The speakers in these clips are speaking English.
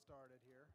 started here.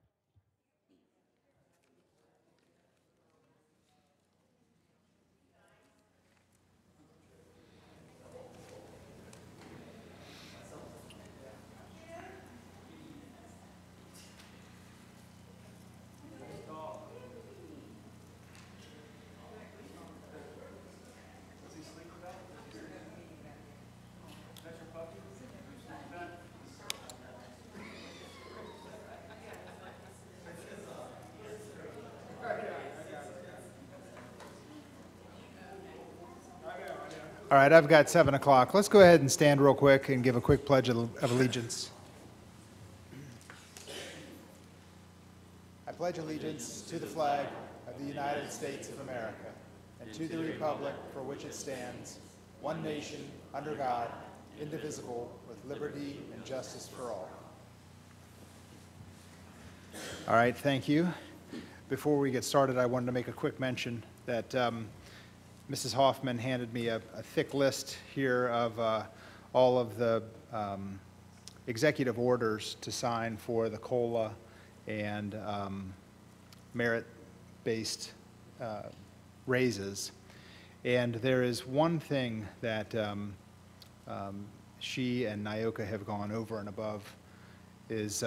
All right, I've got 7 o'clock. Let's go ahead and stand real quick and give a quick pledge of allegiance. I pledge allegiance to the flag of the United States of America and to the republic for which it stands, one nation, under God, indivisible, with liberty and justice for all. All right, thank you. Before we get started, I wanted to make a quick mention that Mrs. Hoffman handed me a thick list here of all of the executive orders to sign for the COLA and merit-based raises. And there is one thing that she and Nyoka have gone over and above is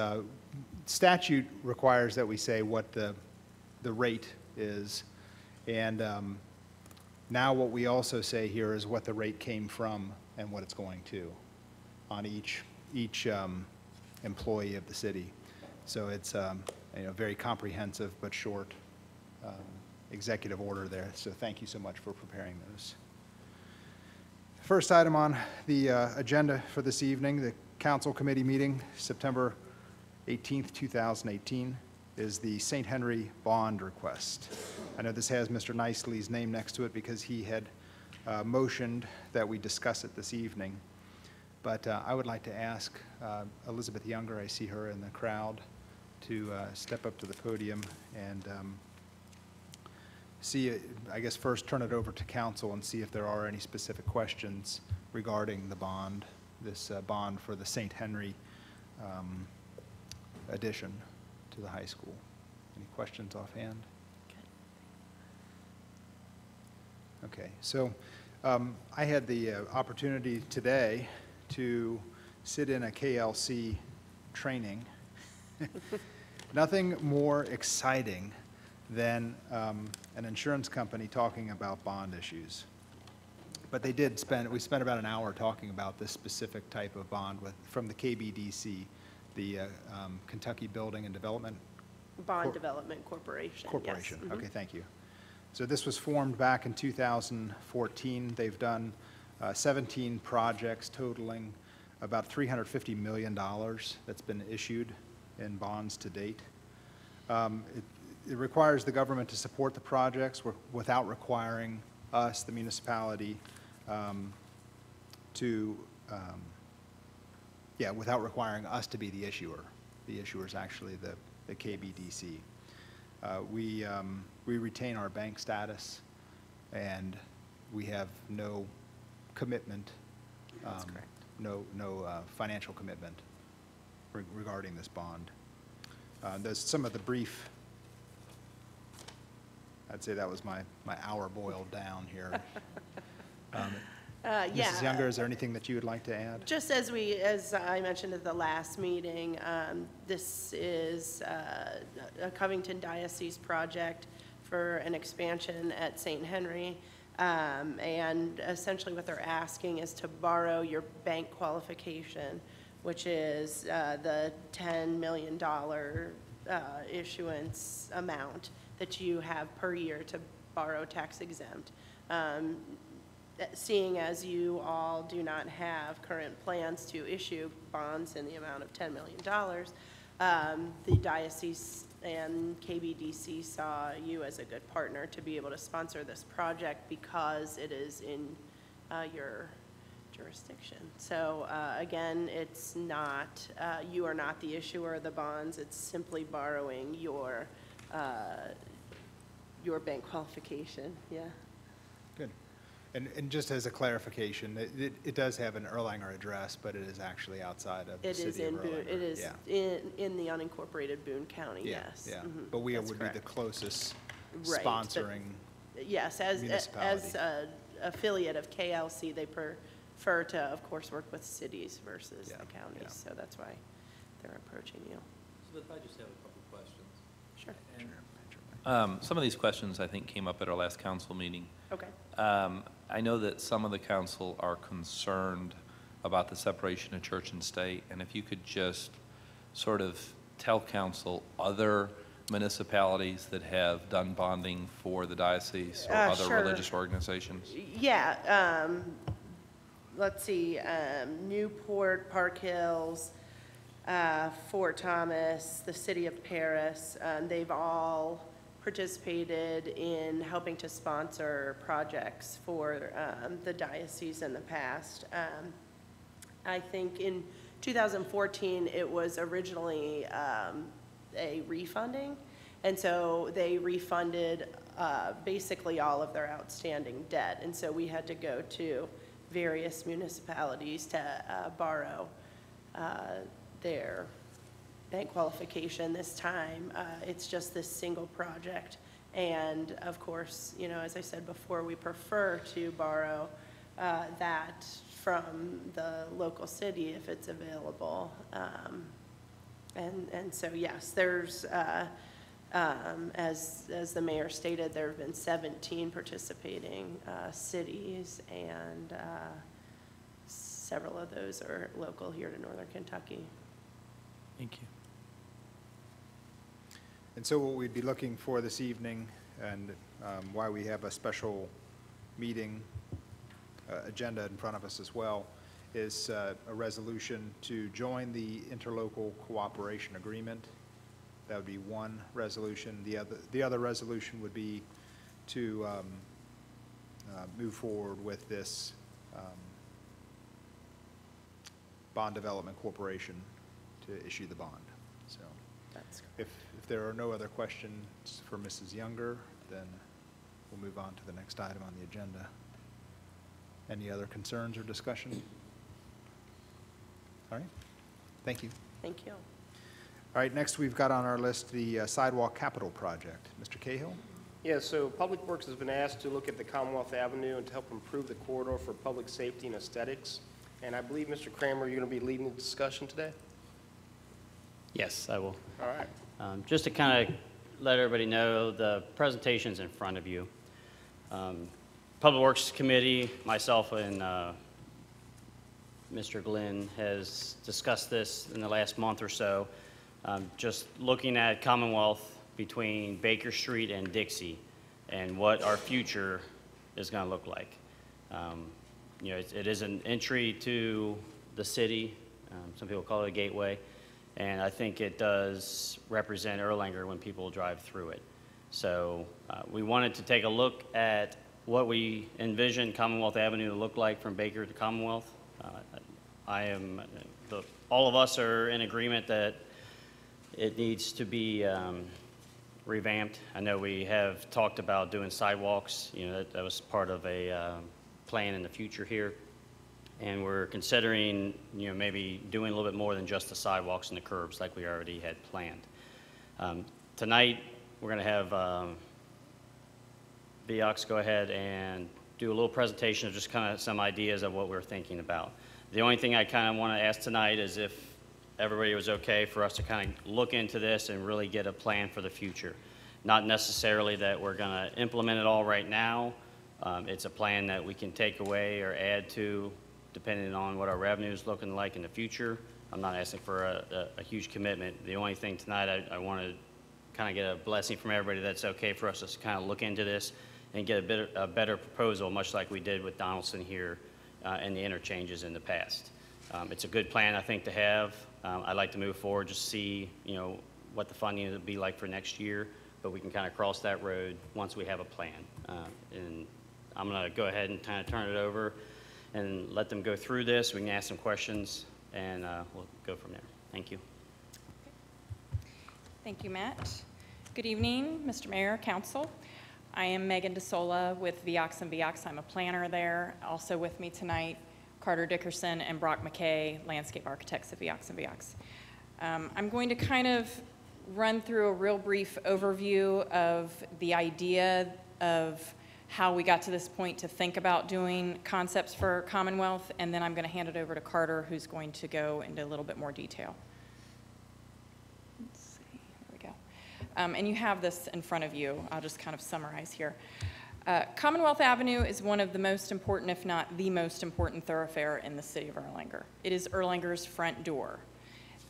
statute requires that we say what the rate is. And now what we also say here is what the rate came from and what it's going to on each employee of the city. So it's very comprehensive but short executive order there. So thank you so much for preparing those. First item on the agenda for this evening, the council committee meeting, September 18th, 2018. Is the St. Henry bond request. I know this has Mr. Nicely's name next to it because he had motioned that we discuss it this evening. But I would like to ask Elizabeth Younger, I see her in the crowd, to step up to the podium and I guess first turn it over to council and see if there are any specific questions regarding the bond, this bond for the St. Henry addition to the high school. Any questions offhand? Okay, so I had the opportunity today to sit in a KLC training. Nothing more exciting than an insurance company talking about bond issues. But we spent about an hour talking about this specific type of bond from the KBDC, the Kentucky Building and Development Bond Development Corporation. Corporation. Yes. Okay, thank you. So this was formed back in 2014. They've done 17 projects totaling about $350 million that's been issued in bonds to date. It requires the government to support the projects without requiring us, the municipality, without requiring us to be the issuer. The issuer is actually the KBDC. We retain our bank status, and we have no commitment, That's correct. no financial commitment regarding this bond. There's some of the brief. I'd say that was my hour boiled down here. Yeah. Mrs. Younger, is there anything that you would like to add? Just as I mentioned at the last meeting, this is a Covington Diocese project for an expansion at St. Henry. And essentially what they're asking is to borrow your bank qualification, which is the $10 million issuance amount that you have per year to borrow tax exempt. Seeing as you all do not have current plans to issue bonds in the amount of $10 million, the diocese and KBDC saw you as a good partner to be able to sponsor this project because it is in your jurisdiction. So again, it's not, you are not the issuer of the bonds, it's simply borrowing your bank qualification, yeah. Good. And just as a clarification, it does have an Erlanger address, but it is actually outside of the It is city of in Boone, Erlanger. it is Yeah. in the unincorporated Boone County, Yeah, yes. yeah. Mhm, But we that's would be the correct. closest Right, but- sponsoring. Yes, as Municipality. a affiliate of KLC, they prefer to, of course, work with cities versus Yeah, the counties, yeah. so that's why they're approaching you. Elizabeth, I just have a couple questions. Sure. Some of these questions, I think, came up at our last council meeting. Okay. I know that some of the council are concerned about the separation of church and state, and if you could just sort of tell council other municipalities that have done bonding for the diocese or other Sure. religious organizations. Yeah, let's see, Newport, Park Hills, Fort Thomas, the city of Paris, they've all participated in helping to sponsor projects for the diocese in the past. I think in 2014, it was originally a refunding, and so they refunded basically all of their outstanding debt, and so we had to go to various municipalities to borrow their bank qualification. This time, it's just this single project, and of course, you know, as I said before, we prefer to borrow that from the local city if it's available. And so, yes, there's, as the mayor stated, there have been 17 participating cities, and several of those are local here to Northern Kentucky. Thank you. And so what we'd be looking for this evening, and why we have a special meeting agenda in front of us as well, is a resolution to join the interlocal cooperation agreement. That would be one resolution. The other resolution would be to move forward with this bond development corporation to issue the bond. So That's if there are no other questions for Mrs. Younger, then we'll move on to the next item on the agenda. Any other concerns or discussion? All right, thank you. Thank you. All right, next we've got on our list the sidewalk capital project. Mr. Cahill? Yeah, so Public Works has been asked to look at the Commonwealth Avenue and to help improve the corridor for public safety and aesthetics. And I believe, Mr. Kramer, you're going to be leading the discussion today? Yes, I will. All right. Just to kind of let everybody know, the presentation's in front of you. Public Works Committee, myself and Mr. Glenn has discussed this in the last month or so. Just looking at Commonwealth between Baker Street and Dixie and what our future is going to look like. You know, it is an entry to the city. Some people call it a gateway. And I think it does represent Erlanger when people drive through it. So we wanted to take a look at what we envision Commonwealth Avenue to look like from Baker to Commonwealth. All of us are in agreement that it needs to be revamped. I know we have talked about doing sidewalks. You know, that was part of a plan in the future here. And we're considering, you know, maybe doing a little bit more than just the sidewalks and the curbs like we already had planned. Tonight, we're going to have Viox go ahead and do a little presentation of just kind of some ideas of what we're thinking about. The only thing I kind of want to ask tonight is if everybody was okay for us to kind of look into this and really get a plan for the future. Not necessarily that we're going to implement it all right now. It's a plan that we can take away or add to depending on what our revenue is looking like in the future. I'm not asking for a huge commitment. The only thing tonight, I want to kind of get a blessing from everybody that's okay for us to kind of look into this and get a better proposal, much like we did with Donaldson here and the interchanges in the past. It's a good plan, I think, to have. I'd like to move forward, just see, you know, what the funding will be like for next year, but we can kind of cross that road once we have a plan. And I'm going to go ahead and kind of turn it over and let them go through this. We can ask some questions, and we'll go from there. Thank you. Thank you, Matt. Good evening, Mr. Mayor, Council. I am Megan DeSola with Viox and Viox. I'm a planner there. Also with me tonight, Carter Dickerson and Brock McKay, landscape architects at Viox and Viox. I'm going to kind of run through a real brief overview of the idea of how we got to this point to think about doing concepts for Commonwealth, and then I'm going to hand it over to Carter, who's going to go into a little bit more detail. Let's see, there we go. And you have this in front of you. I'll just kind of summarize here. Commonwealth Avenue is one of the most important, if not the most important thoroughfare in the city of Erlanger. It is Erlanger's front door.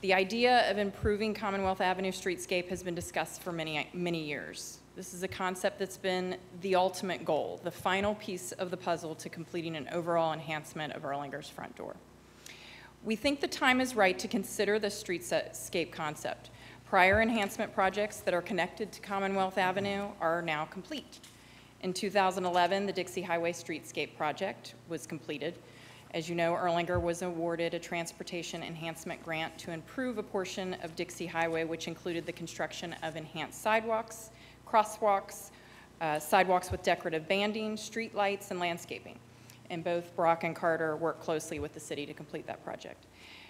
The idea of improving Commonwealth Avenue streetscape has been discussed for many, many years. This is a concept that's been the ultimate goal, the final piece of the puzzle to completing an overall enhancement of Erlanger's front door. We think the time is right to consider the streetscape concept. Prior enhancement projects that are connected to Commonwealth Avenue are now complete. In 2011, the Dixie Highway Streetscape Project was completed. As you know, Erlanger was awarded a transportation enhancement grant to improve a portion of Dixie Highway, which included the construction of enhanced sidewalks, crosswalks, sidewalks with decorative banding, street lights, and landscaping. And both Brock and Carter worked closely with the city to complete that project.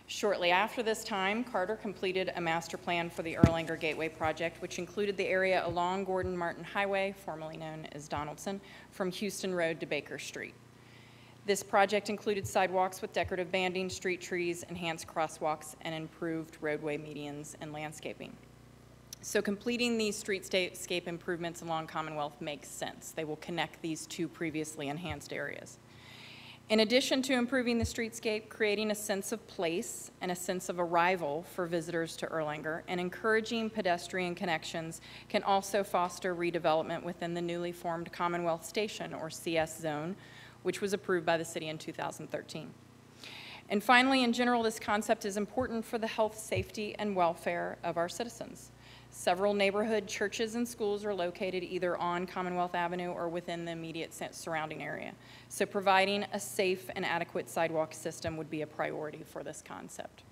Shortly after this time, Carter completed a master plan for the Erlanger Gateway project, which included the area along Gordon Martin Highway, formerly known as Donaldson, from Houston Road to Baker Street. This project included sidewalks with decorative banding, street trees, enhanced crosswalks, and improved roadway medians and landscaping. So completing these streetscape improvements along Commonwealth makes sense. They will connect these two previously enhanced areas. In addition to improving the streetscape, creating a sense of place and a sense of arrival for visitors to Erlanger and encouraging pedestrian connections can also foster redevelopment within the newly formed Commonwealth Station, or CS zone, which was approved by the city in 2013. And finally, in general, this concept is important for the health, safety, and welfare of our citizens. Several neighborhood churches and schools are located either on Commonwealth Avenue or within the immediate surrounding area. So providing a safe and adequate sidewalk system would be a priority for this concept.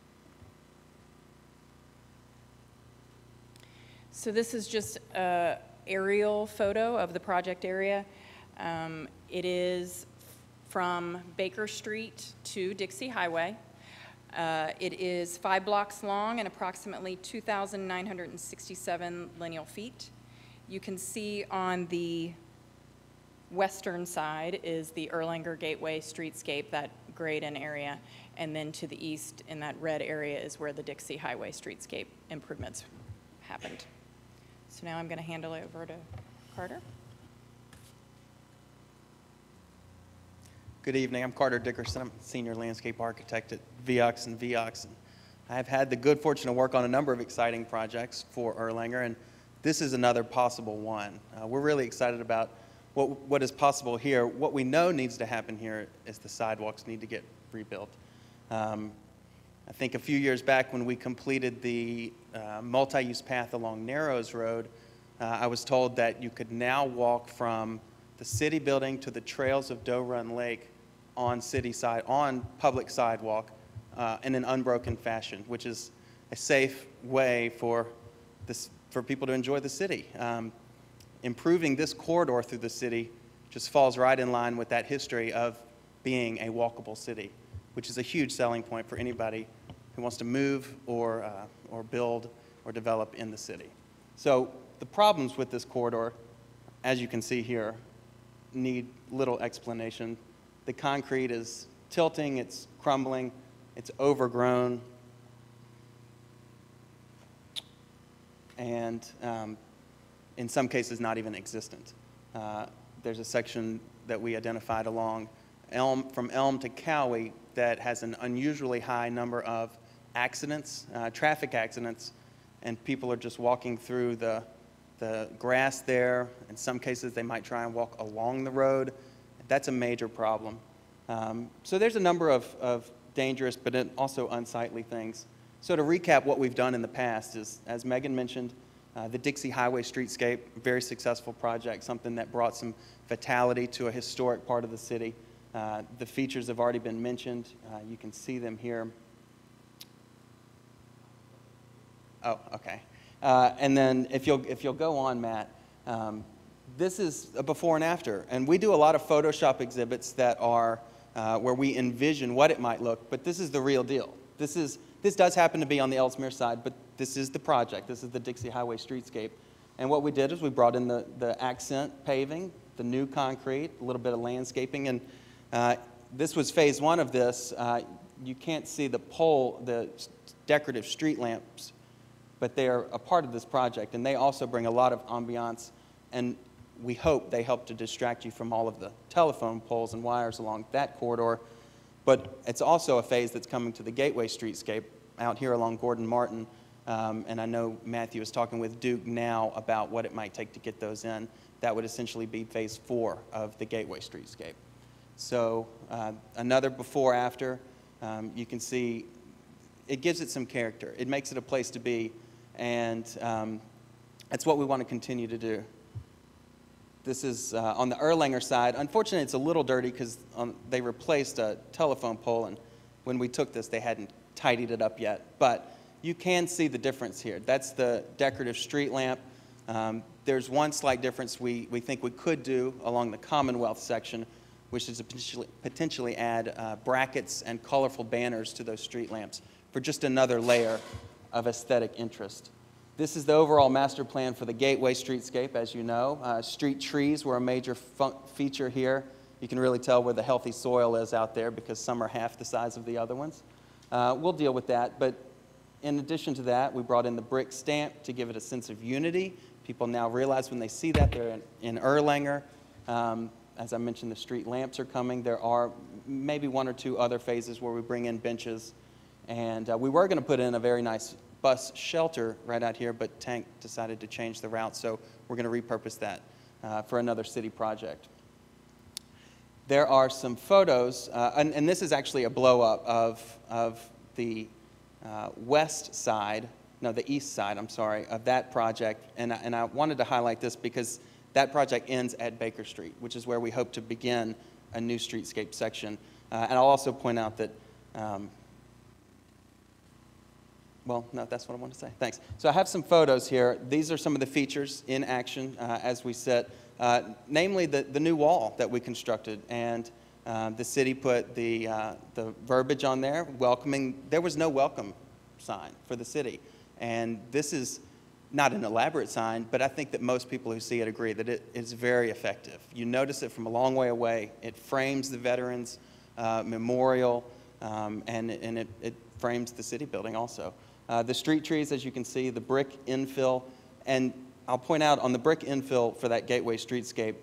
So this is just an aerial photo of the project area. It is from Baker Street to Dixie Highway. It is 5 blocks long and approximately 2,967 lineal feet. You can see on the western side is the Erlanger Gateway streetscape, that grayed-in area, and then to the east in that red area is where the Dixie Highway streetscape improvements happened. So now I'm going to hand it over to Carter. Good evening. I'm Carter Dickerson. I'm a senior landscape architect at Viox and Viox. I've had the good fortune to work on a number of exciting projects for Erlanger, and this is another possible one. We're really excited about what is possible here. What we know needs to happen here is the sidewalks need to get rebuilt. I think a few years back when we completed the multi-use path along Narrows Road, I was told that you could now walk from the city building to the trails of Doe Run Lake on public sidewalk in an unbroken fashion, which is a safe way for people to enjoy the city. Improving this corridor through the city just falls right in line with that history of being a walkable city, which is a huge selling point for anybody who wants to move or build or develop in the city. So the problems with this corridor, as you can see here, need little explanation. The concrete is tilting, it's crumbling, it's overgrown, and in some cases not even existent. There's a section that we identified along from Elm to Cowie that has an unusually high number of accidents, traffic accidents, and people are just walking through the grass there. In some cases, they might try and walk along the road. That's a major problem. So there's a number of dangerous but also unsightly things. So to recap what we've done in the past is, as Megan mentioned, the Dixie Highway Streetscape, very successful project, something that brought some vitality to a historic part of the city. The features have already been mentioned. You can see them here. Oh, okay. And then if you'll go on, Matt, this is a before and after. And we do a lot of Photoshop exhibits that are where we envision what it might look, but this is the real deal. This does happen to be on the Ellesmere side, but this is the project. This is the Dixie Highway streetscape. And what we did is we brought in the accent paving, the new concrete, a little bit of landscaping, and this was phase one of this. You can't see the decorative street lamps, but they are a part of this project, and they also bring a lot of ambiance, and we hope they help to distract you from all of the telephone poles and wires along that corridor. But it's also a phase that's coming to the Gateway streetscape out here along Gordon Martin, and I know Matthew is talking with Duke now about what it might take to get those in. That would essentially be phase 4 of the Gateway streetscape. So another before-after, you can see it gives it some character. It makes it a place to be, and that's what we want to continue to do. This is on the Erlanger side. Unfortunately, it's a little dirty because they replaced a telephone pole, and when we took this, they hadn't tidied it up yet. But you can see the difference here. That's the decorative street lamp. There's one slight difference we think we could do along the Commonwealth section, which is to potentially add brackets and colorful banners to those street lamps for just another layer of aesthetic interest. This is the overall master plan for the Gateway streetscape, as you know. Street trees were a major feature here. You can really tell where the healthy soil is out there because some are half the size of the other ones. We'll deal with that, but in addition to that, we brought in the brick stamp to give it a sense of unity. People now realize when they see that they're in Erlanger. As I mentioned, the street lamps are coming. There are maybe 1 or 2 other phases where we bring in benches. And we were going to put in a very nice bus shelter right out here, but Tank decided to change the route, so we're going to repurpose that for another city project. There are some photos, and this is actually a blow-up of the west side, no, the east side, I'm sorry, of that project. And I wanted to highlight this because that project ends at Baker Street, which is where we hope to begin a new streetscape section. And I'll also point out that well, no, that's what I want to say. Thanks. So I have some photos here. These are some of the features in action as we sit, namely the new wall that we constructed. And the city put the verbiage on there, welcoming. There was no welcome sign for the city. And this is not an elaborate sign, but I think that most people who see it agree that it is very effective. You notice it from a long way away. It frames the Veterans Memorial, and it frames the city building also. The street trees, as you can see, the brick infill, and I'll point out on the brick infill for that Gateway streetscape,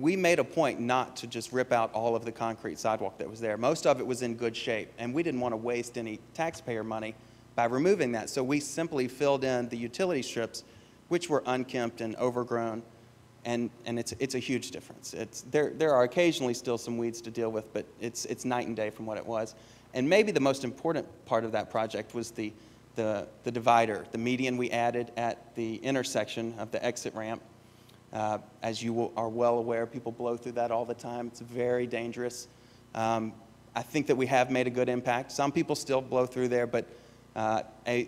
we made a point not to just rip out all of the concrete sidewalk that was there. Most of it was in good shape, and we didn't want to waste any taxpayer money by removing that. So we simply filled in the utility strips, which were unkempt and overgrown, and it's a huge difference. There are occasionally still some weeds to deal with, but it's night and day from what it was. And maybe the most important part of that project was the divider, the median we added at the intersection of the exit ramp. As you are well aware, people blow through that all the time. It's very dangerous. I think that we have made a good impact. Some people still blow through there, but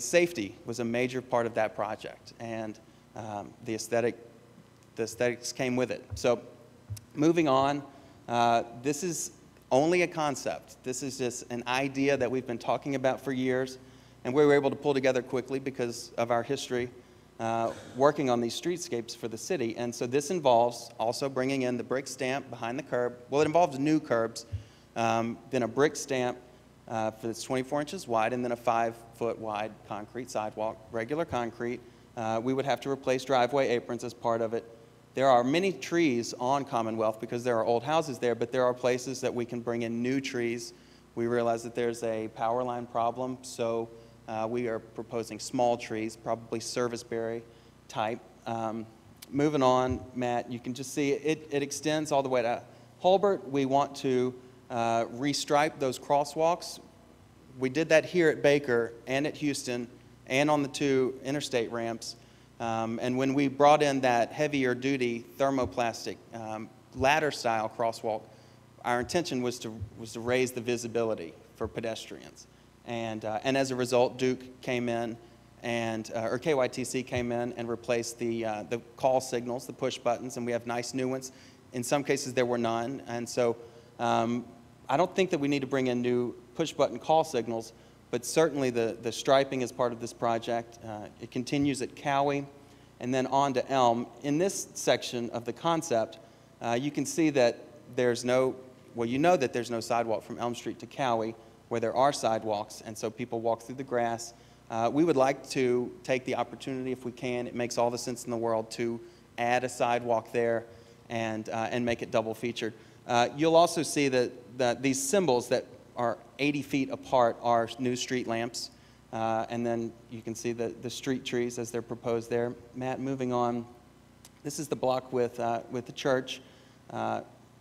safety was a major part of that project, and the aesthetics came with it. So moving on, this is only a concept. This is just an idea that we've been talking about for years, and we were able to pull together quickly because of our history working on these streetscapes for the city. And so this involves also bringing in the brick stamp behind the curb. Well, it involves new curbs, then a brick stamp that's 24 inches wide, and then a 5-foot wide concrete sidewalk, regular concrete. We would have to replace driveway aprons as part of it. There are many trees on Commonwealth because there are old houses there, but there are places that we can bring in new trees. We realize that there's a power line problem, so we are proposing small trees, probably serviceberry type. Moving on, Matt, you can just see it extends all the way to Hulbert. We want to restripe those crosswalks. We did that here at Baker and at Houston and on the 2 interstate ramps. And when we brought in that heavier duty thermoplastic ladder-style crosswalk, our intention was to raise the visibility for pedestrians. And as a result, Duke came in or KYTC came in and replaced the call signals, the push buttons, and we have nice new ones. In some cases, there were none, and so I don't think that we need to bring in new push-button call signals, but certainly the striping is part of this project. It continues at Cowie and then on to Elm. In this section of the concept, you can see that there's no, well, you know that there's no sidewalk from Elm Street to Cowie, where there are sidewalks, and so people walk through the grass. We would like to take the opportunity, if we can, it makes all the sense in the world, to add a sidewalk there and make it double featured. You'll also see that these symbols that are 80 feet apart are new street lamps. And then you can see the street trees as they're proposed there. Matt, moving on. This is the block with the church.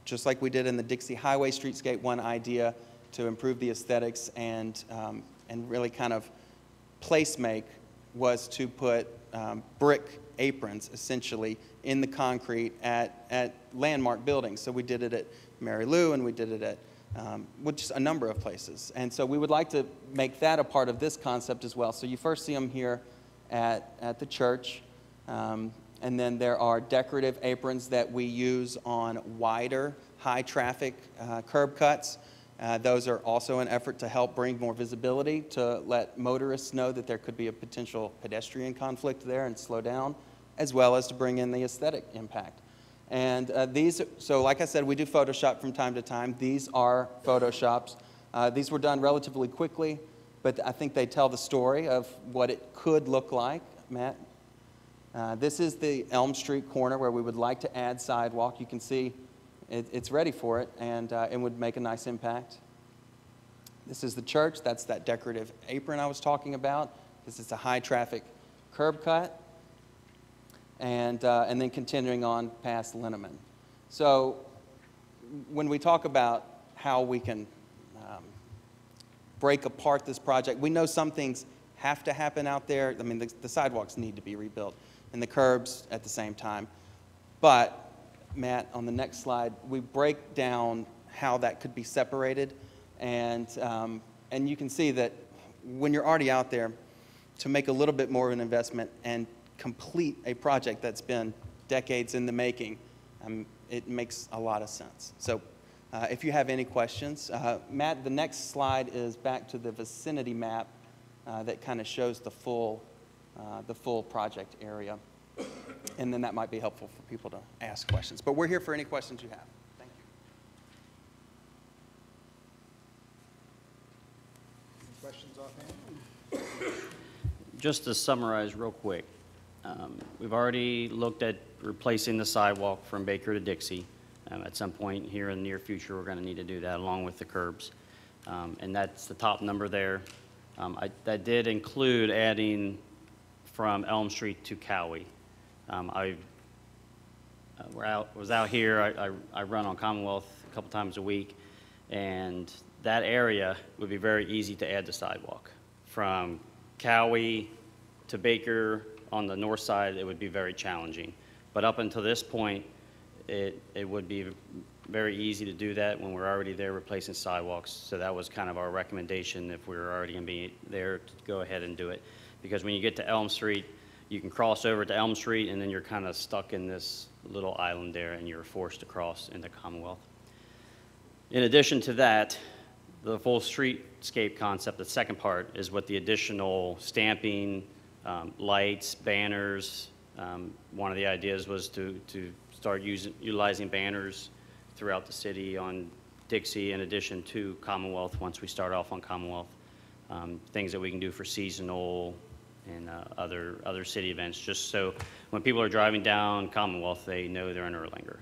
Just like we did in the Dixie Highway Streetscape, one idea to improve the aesthetics and really kind of place make was to put brick aprons, essentially, in the concrete at landmark buildings. So we did it at Mary Lou, and we did it at just a number of places. And so we would like to make that a part of this concept as well. So you first see them here at the church, and then there are decorative aprons that we use on wider, high-traffic curb cuts. Those are also an effort to help bring more visibility, to let motorists know that there could be a potential pedestrian conflict there and slow down, as well as to bring in the aesthetic impact. And so like I said, we do Photoshop from time to time. These are Photoshops. These were done relatively quickly, but I think they tell the story of what it could look like. Matt? This is the Elm Street corner where we would like to add sidewalk. You can see it's ready for it, and it would make a nice impact. This is the church. That's that decorative apron I was talking about. This is a high-traffic curb cut. And then continuing on past Linneman. So when we talk about how we can break apart this project, we know some things have to happen out there. I mean, the sidewalks need to be rebuilt, and the curbs at the same time. But, Matt, on the next slide, we break down how that could be separated, and you can see that when you're already out there, to make a little bit more of an investment and complete a project that's been decades in the making, it makes a lot of sense. So if you have any questions, Matt, the next slide is back to the vicinity map that kind of shows the full project area. And then that might be helpful for people to ask questions. But we're here for any questions you have. Thank you. Any questions offhand? Just to summarize real quick, we've already looked at replacing the sidewalk from Baker to Dixie. At some point here in the near future, we're going to need to do that along with the curbs. And that's the top number there. That did include adding from Elm Street to Cowie. I was out here, I run on Commonwealth a couple times a week, and that area would be very easy to add the sidewalk. From Cowie to Baker on the north side, it would be very challenging. But up until this point, it would be very easy to do that when we're already there replacing sidewalks. So that was kind of our recommendation if we were already going to be there to go ahead and do it. Because when you get to Elm Street, you can cross over to Elm Street, and then you're kind of stuck in this little island there, and you're forced to cross into Commonwealth. In addition to that, the full streetscape concept, the second part, is what the additional stamping, lights, banners. One of the ideas was to start utilizing banners throughout the city on Dixie in addition to Commonwealth once we start off on Commonwealth. Things that we can do for seasonal and other city events, just so when people are driving down Commonwealth, they know they're in Erlanger,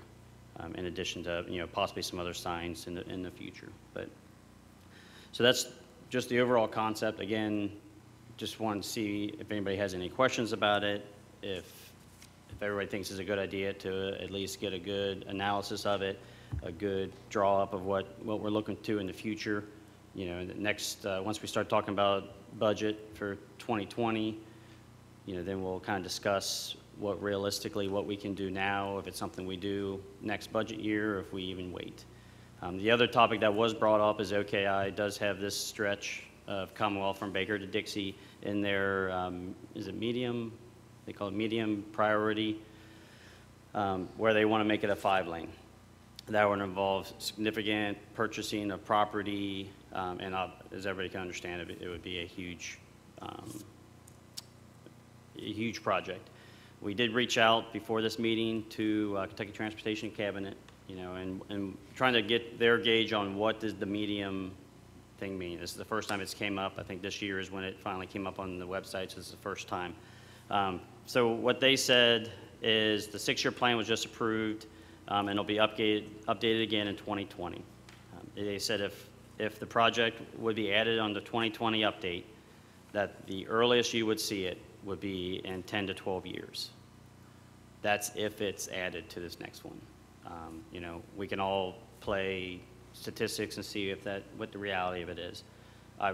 in addition to possibly some other signs in the future. But so that's just the overall concept. Again, just wanted to see if anybody has any questions about it, if everybody thinks it's a good idea to at least get a good analysis of it, a good draw up of what we're looking to in the future. Next, once we start talking about budget for 2020, then we'll kind of discuss what we can do now, if it's something we do next budget year, or if we even wait. The other topic that was brought up is OKI does have this stretch of Commonwealth from Baker to Dixie in their, is it medium? They call it medium priority, where they want to make it a 5-lane. That would involve significant purchasing of property, and as everybody can understand, it would be a huge project. We did reach out before this meeting to Kentucky Transportation Cabinet, you know, and trying to get their gauge on what does the medium thing mean. This is the first time it's came up. I think this year is when it finally came up on the website, so this is the first time. So what they said is the 6-year plan was just approved, and it'll be updated again in 2020. They said if the project would be added on the 2020 update, that the earliest you would see it would be in 10 to 12 years. That's if it's added to this next one. You know, we can all play statistics and see what the reality of it is.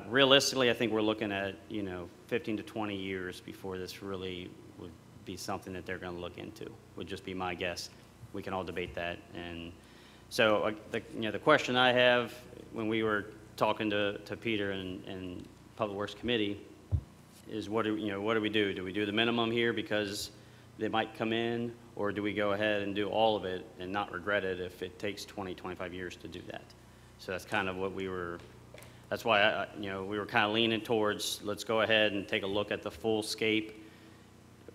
Realistically, I think we're looking at, you know, 15 to 20 years before this really would be something that they're going to look into, would just be my guess. We can all debate that. And so, the question I have when we were talking to Peter and Public Works Committee is what do we do? Do we do the minimum here because they might come in, or do we go ahead and do all of it and not regret it if it takes 20, 25 years to do that? So that's kind of what that's why we were kind of leaning towards, let's go ahead and take a look at the full scape.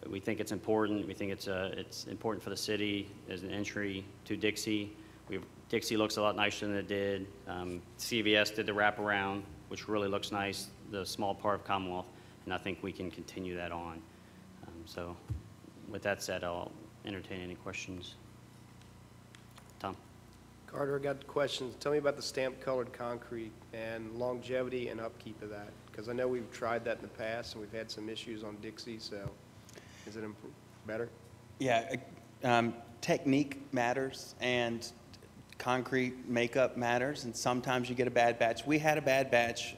We think it's important. We think it's important for the city as an entry to Dixie. Dixie looks a lot nicer than it did. CVS did the wraparound, which really looks nice, the small part of Commonwealth, and I think we can continue that on. So with that said, I'll entertain any questions. Tom? Carter, I got questions. Tell me about the stamp-colored concrete and longevity and upkeep of that, because I know we've tried that in the past and we've had some issues on Dixie, so is it better? Yeah, technique matters and concrete makeup matters, and sometimes you get a bad batch. We had a bad batch.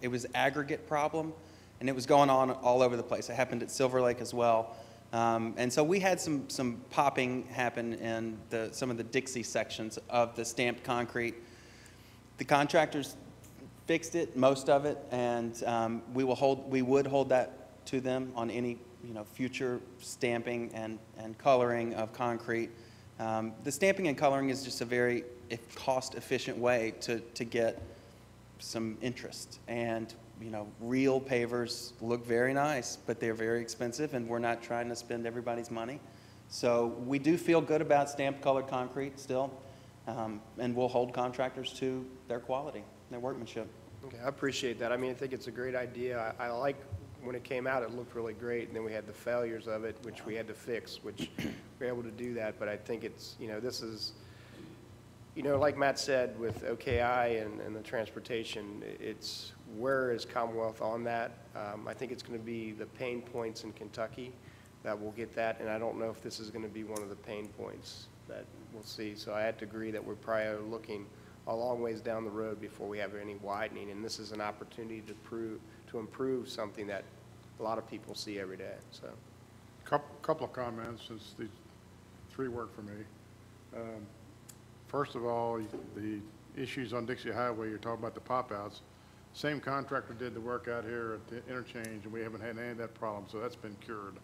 It was aggregate problem, and it was going on all over the place. It happened at Silver Lake as well. And so we had some popping happen in some of the Dixie sections of the stamped concrete. The contractors fixed it, most of it, and we would hold that to them on any future stamping and coloring of concrete. The stamping and coloring is just a very cost-efficient way to get some interest. And real pavers look very nice, but they're very expensive, and we're not trying to spend everybody's money. So we do feel good about stamped colored concrete still, and we'll hold contractors to their quality, their workmanship. Okay, I appreciate that. I mean, I think it's a great idea. I like when it came out, it looked really great, and then we had the failures of it, which we had to fix, which we were able to do that. But I think it's, this is, like Matt said, with OKI and the transportation, it's where is Commonwealth on that? I think it's going to be the pain points in Kentucky that will get that, and I don't know if this is going to be one of the pain points that we'll see. So I have to agree that we're probably looking a long ways down the road before we have any widening, and this is an opportunity to improve something that a lot of people see every day. So, couple of comments, since these three work for me. First of all, the issues on Dixie Highway, you're talking about the pop-outs. Same contractor did the work out here at the interchange, and we haven't had any of that problem, so that's been cured.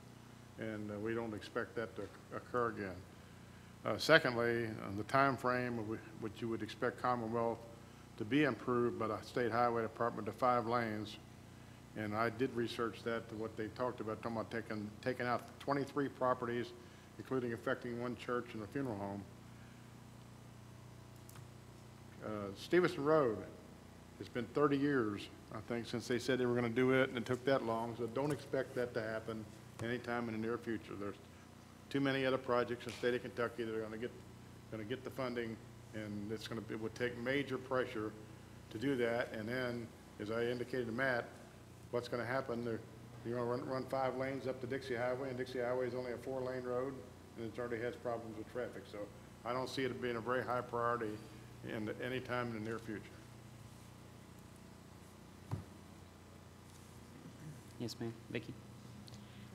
And we don't expect that to occur again. Secondly, the time frame of which you would expect Commonwealth to be improved by the State Highway Department to 5 lanes. And I did research that, to what they talked about, talking about taking out 23 properties, including affecting 1 church and a funeral home. Stevenson Road, it's been 30 years, I think, since they said they were going to do it, and it took that long. So don't expect that to happen anytime in the near future. There's too many other projects in the state of Kentucky that are going to get the funding, and it would take major pressure to do that. And then, as I indicated to Matt, what's going to happen? You're going to run 5 lanes up to Dixie Highway, and Dixie Highway is only a 4-lane road, and it already has problems with traffic. So I don't see it being a very high priority any time in the near future. Yes, ma'am. Vicki?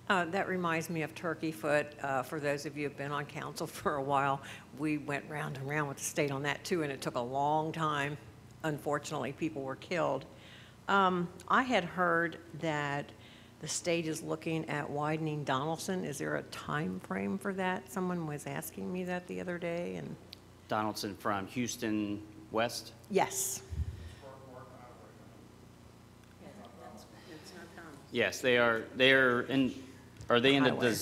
That reminds me of Turkey Foot. For those of you who have been on council for a while, we went round and round with the state on that too, and it took a long time. Unfortunately, people were killed. I had heard that the state is looking at widening Donaldson. Is there a time frame for that? Someone was asking me that the other day, and Donaldson from Houston West. yes. Yes, they are in, are they in the, Highway.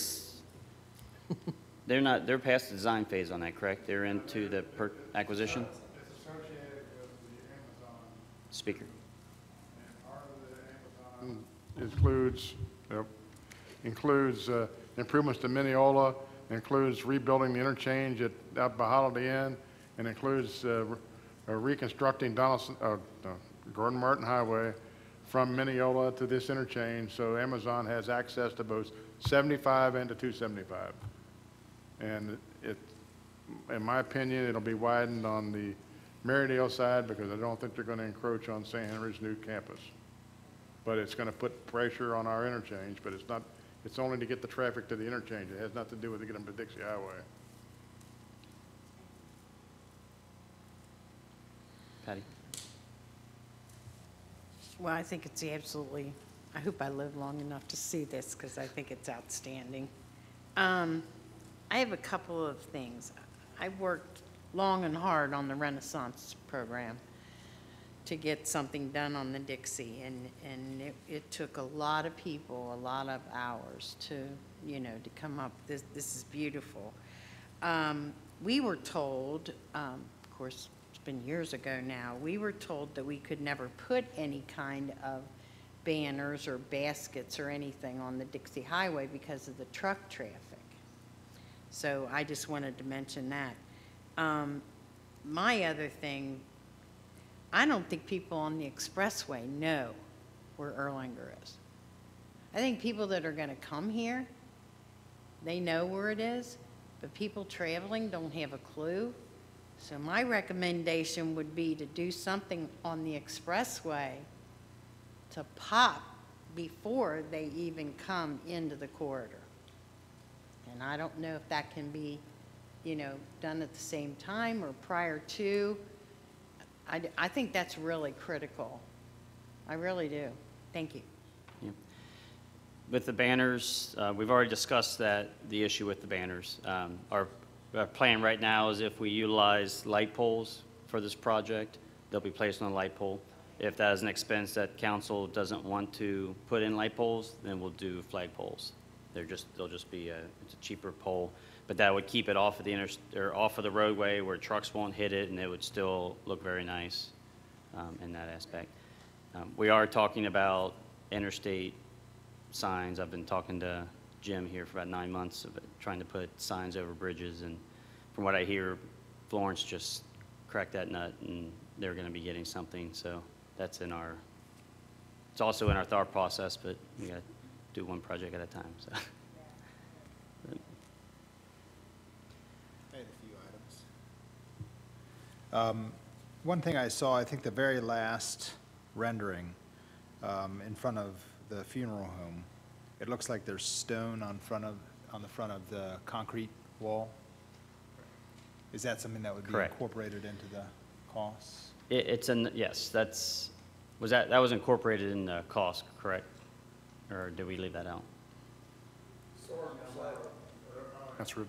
they're not, they're past the design phase on that, correct? They're into the acquisition? It's associated with the Amazon, Speaker. and part of the Amazon includes improvements to Mineola, includes rebuilding the interchange out by Holiday Inn, and includes reconstructing Gordon Martin Highway from Mineola to this interchange, so Amazon has access to both 75 and to 275. And in my opinion, it'll be widened on the Marydale side because I don't think they're going to encroach on St. Henry's new campus. But it's going to put pressure on our interchange, but it's not, it's only to get the traffic to the interchange. It has nothing to do with to get them to Dixie Highway. Patty? Well, I think it's absolutely, I hope I live long enough to see this because I think it's outstanding. I have a couple of things. I worked long and hard on the Renaissance program to get something done on the Dixie, and it took a lot of people, a lot of hours to, to come up. This is beautiful. We were told, of course, it's been years ago now, we were told that we could never put any kind of banners or baskets or anything on the Dixie Highway because of the truck traffic. So I just wanted to mention that. My other thing, I don't think people on the expressway know where Erlanger is. I think people that are going to come here, they know where it is, but people traveling don't have a clue. So my recommendation would be to do something on the expressway to pop before they even come into the corridor. And I don't know if that can be, done at the same time or prior to. I think that's really critical. I really do. Thank you. Yeah. With the banners, we've already discussed the issue with the banners. Our plan right now is if we utilize light poles for this project, they'll be placed on a light pole. If that is an expense that council doesn't want to put in light poles, then we'll do flag poles. They'll just be it's a cheaper pole, but that would keep it off of off of the roadway where trucks won't hit it, and it would still look very nice in that aspect. We are talking about interstate signs. I've been talking to Jim here for about 9 months of it, trying to put signs over bridges, and from what I hear, Florence just cracked that nut, and they're going to be getting something. So that's it's also in our thought process, but we got to do one project at a time. So. I had a few items. One thing I saw, I think the very last rendering in front of the funeral home, it looks like there's stone on the front of the concrete wall. Is that something that would be Correct. incorporated into the costs? Yes, that was incorporated in the cost, correct? Or did we leave that out? That's right.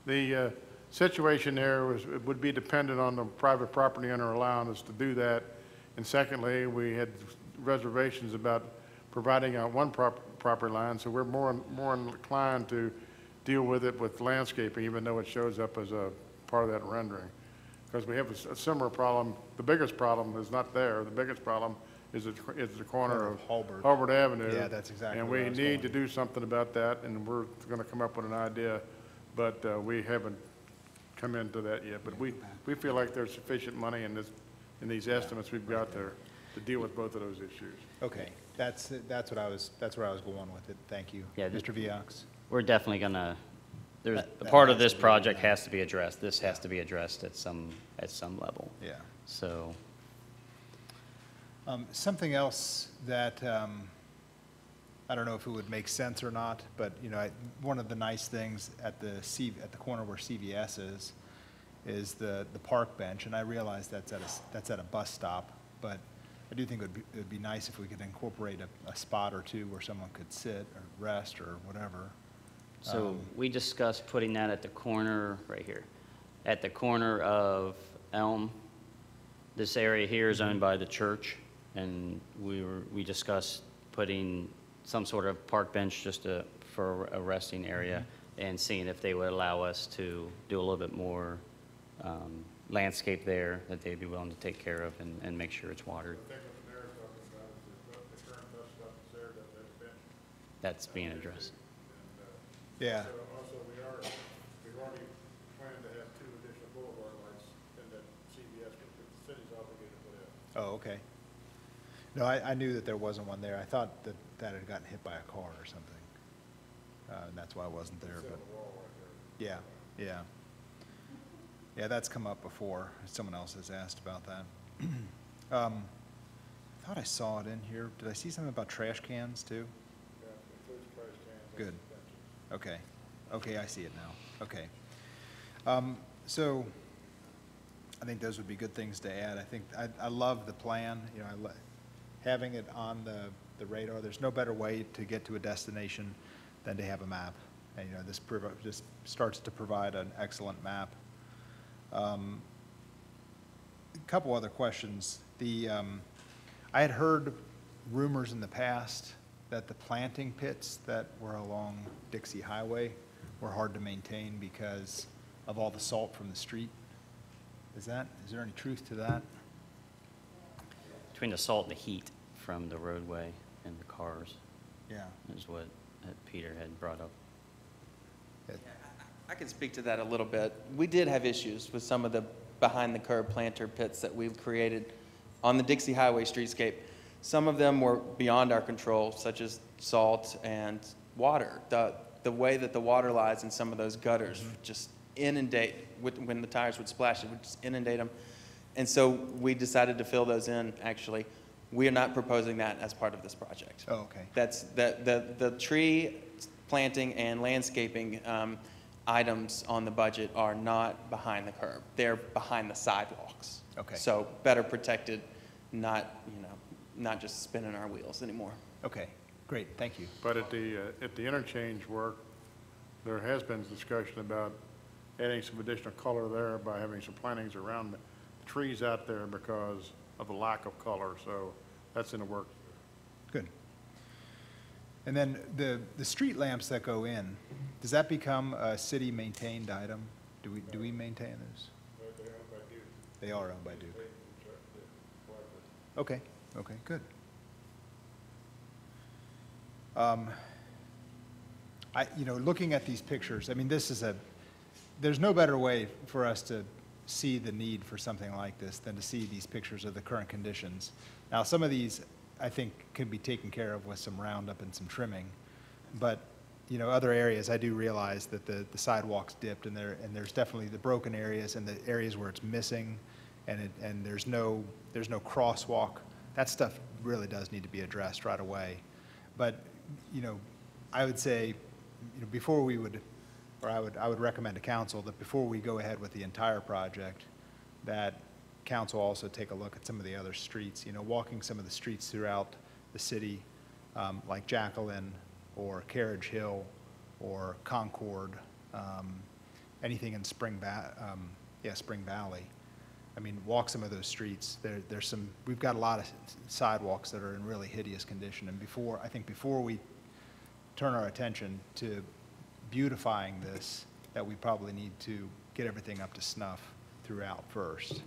The situation there would be dependent on the private property owner allowing us to do that. And secondly, we had reservations about providing out one property line, so we're more inclined to deal with it with landscaping, even though it shows up as a part of that rendering. Because we have a similar problem. The biggest problem is not there. The biggest problem is the corner of Hulbert Avenue. Yeah, that's exactly And where I we was need going. to do something about that, and we're going to come up with an idea, but we haven't come into that yet. But we feel like there's sufficient money in these estimates we've got there to deal with both of those issues. Okay, that's where I was going with it. Thank you. Yeah, Mr. Viox? We're definitely going to, a That part of has this to be project done. has to be addressed. This has to be addressed at some level. Yeah. So, Something else that, I don't know if it would make sense or not, but, one of the nice things at the corner where CVS is the park bench, and I realize that's at a bus stop, but I do think it'd be nice if we could incorporate a spot or two where someone could sit or rest or whatever. So we discussed putting that at the corner, right here, at the corner of Elm. This area here is owned by the church, and we discussed putting some sort of park bench just for a resting area, and seeing if they would allow us to do a little bit more landscape there that they'd be willing to take care of and make sure it's watered. I think what the mayor's talking about is the current bus stop is there, that bench. That's being addressed. Yeah, So also, we've already planned to have 2 additional boulevard lights in that CVS, that the city's obligated to put in. oh, okay. No, I knew that there wasn't one there. I thought that had gotten hit by a car or something. And that's why I wasn't there, It's but, on the wall right there. yeah. Yeah, that's come up before. Someone else has asked about that. I thought I saw it in here. Did I see something about trash cans too? Yeah, it includes trash cans. Good. benches. Okay, okay, I see it now, okay. So, I think those would be good things to add. I think, I love the plan, you know, having it on the radar. There's no better way to get to a destination than to have a map. And, you know, this starts to provide an excellent map. A couple other questions. I had heard rumors in the past that the planting pits that were along Dixie Highway were hard to maintain because of all the salt from the street. Is there any truth to that? Between the salt and the heat from the roadway and the cars Yeah. is what Peter had brought up. I can speak to that a little bit. We did have issues with some of the behind-the-curb planter pits that we've created on the Dixie Highway streetscape. Some of them were beyond our control, such as salt and water. The way that the water lies in some of those gutters just inundate, when the tires would splash, it would just inundate them. And so we decided to fill those in, actually. We are not proposing that as part of this project. Oh, okay. That's, the tree planting and landscaping items on the budget are not behind the curb. They're behind the sidewalks. Okay. So better protected, not just spinning our wheels anymore. Okay, great, thank you. But at the interchange work, there has been discussion about adding some additional color there by having some plantings around the trees out there because of the lack of color, so that's in the work. Good. And then the street lamps that go in, does that become a city-maintained item? Do we maintain those? They're owned by Duke. They are owned by Duke. They construct the collaborative. Okay, okay, good. Looking at these pictures, I mean, there's no better way for us to see the need for something like this than to see these pictures of the current conditions. Now, some of these, I think, can be taken care of with some roundup and some trimming, but, other areas, I do realize that the sidewalks dipped, and there's definitely the broken areas and the areas where it's missing, and there's no crosswalk. That stuff really does need to be addressed right away. But, I would say, before we would, or I would recommend to council that before we go ahead with the entire project, that council also take a look at some of the other streets, walking some of the streets throughout the city, like Jacqueline or Carriage Hill or Concord, anything in Spring Valley. I mean, walk some of those streets. We've got a lot of sidewalks that are in really hideous condition. And I think before we turn our attention to beautifying this, that we probably need to get everything up to snuff throughout first.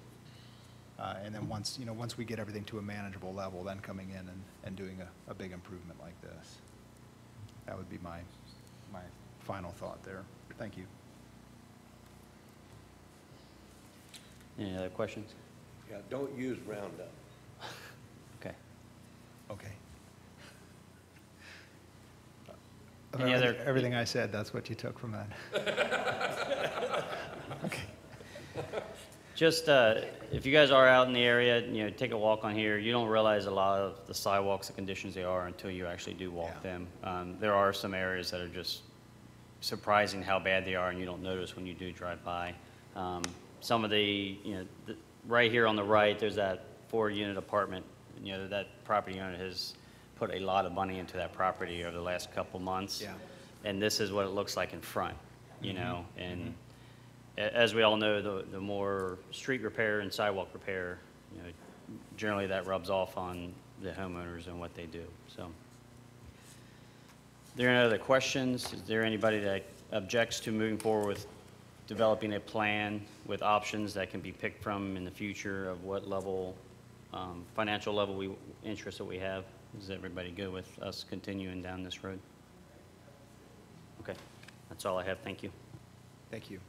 And then once we get everything to a manageable level, then coming in and doing a big improvement like this. That would be my final thought there. Thank you. Any other questions? Yeah, don't use Roundup. Okay. Okay. Any other- Everything I said, that's what you took from that? Okay. Just, if you guys are out in the area, take a walk on here. You don't realize a lot of the sidewalks, the conditions they are until you actually do walk Yeah. them. There are some areas that are just surprising how bad they are, and you don't notice when you do drive by. Some of right here on the right, there's that 4-unit apartment you know, that property owner has put a lot of money into that property over the last couple months. Yeah. And this is what it looks like in front, you know, and as we all know, the more street repair and sidewalk repair, you know, generally that rubs off on the homeowners and what they do, so. Are there any other questions? Is there anybody that objects to moving forward with developing a plan with options that can be picked from in the future of what level, financial level interest that we have? Is everybody good with us continuing down this road? Okay, that's all I have. Thank you. Thank you.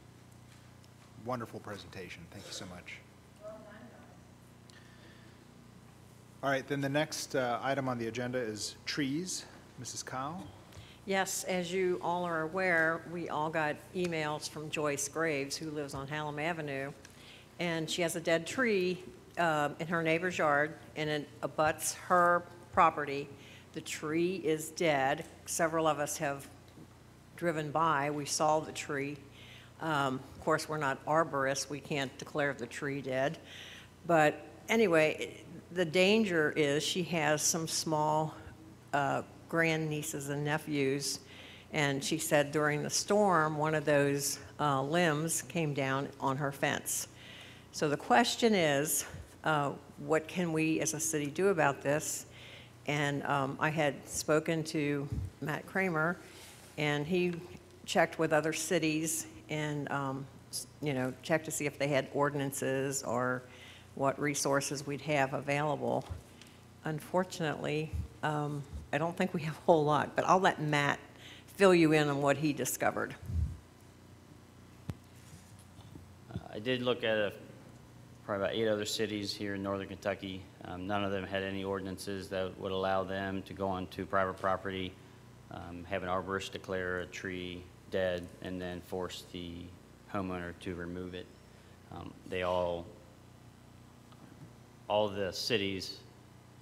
Wonderful presentation. Thank you so much. All right, then the next item on the agenda is trees. Mrs. Kyle? Yes, as you all are aware, we all got emails from Joyce Graves, who lives on Hallam Avenue, and she has a dead tree in her neighbor's yard, and it abuts her property. The tree is dead. Several of us have driven by. We saw the tree. Of course, we're not arborists. We can't declare the tree dead. But anyway, the danger is she has some small grandnieces and nephews, and she said during the storm, one of those limbs came down on her fence. So the question is, what can we as a city do about this? And I had spoken to Matt Kramer, and he checked with other cities and, you know, checked to see if they had ordinances or what resources we'd have available. Unfortunately, I don't think we have a whole lot, but I'll let Matt fill you in on what he discovered. I did look at probably about 8 other cities here in northern Kentucky. None of them had any ordinances that would allow them to go onto private property, have an arborist declare a tree dead, and then force the homeowner to remove it. They all the cities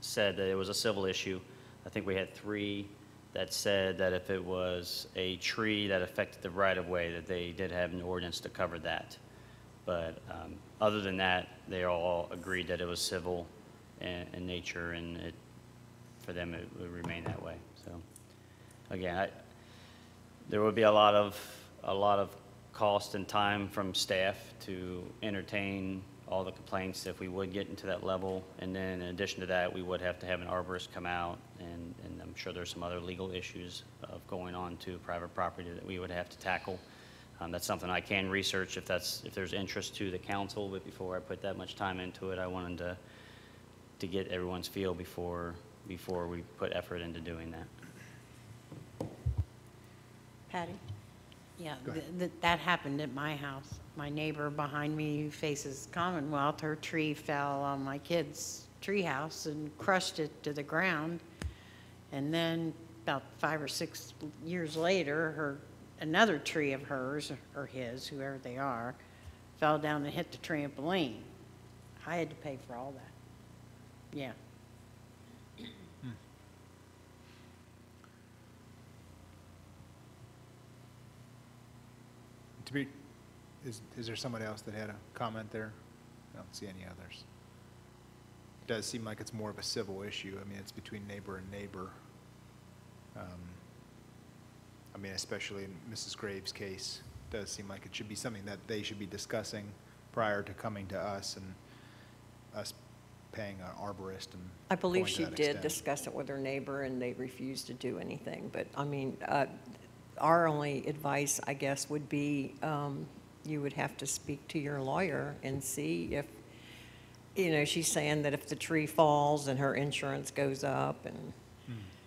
said that it was a civil issue. I think we had 3 that said that if it was a tree that affected the right-of-way, that they did have an ordinance to cover that. But other than that, they all agreed that it was civil in nature, and for them it would remain that way. So again, there would be a lot of cost and time from staff to entertain all the complaints if we would get into that level. And then in addition to that, we would have to have an arborist come out, and I'm sure there's some other legal issues of going on to private property that we would have to tackle. That's something I can research if there's interest to the council, but before I put that much time into it, I wanted to get everyone's feel before we put effort into doing that. Patty? Yeah, that happened at my house. My neighbor behind me who faces Commonwealth, her tree fell on my kid's tree house and crushed it to the ground. And then about 5 or 6 years later, another tree of hers, or his, whoever they are, fell down and hit the trampoline. I had to pay for all that. Yeah. Is there somebody else that had a comment there? I don't see any others. It does seem like it's more of a civil issue. I mean, it's between neighbor and neighbor. I mean, especially in Mrs. Graves' case, it does seem like it should be something that they should be discussing prior to coming to us and us paying an arborist and I believe going to she that did extent. discuss it with her neighbor, and they refused to do anything. But, I mean, our only advice, I guess, would be you would have to speak to your lawyer and see if, you know, she's saying that if the tree falls and her insurance goes up, and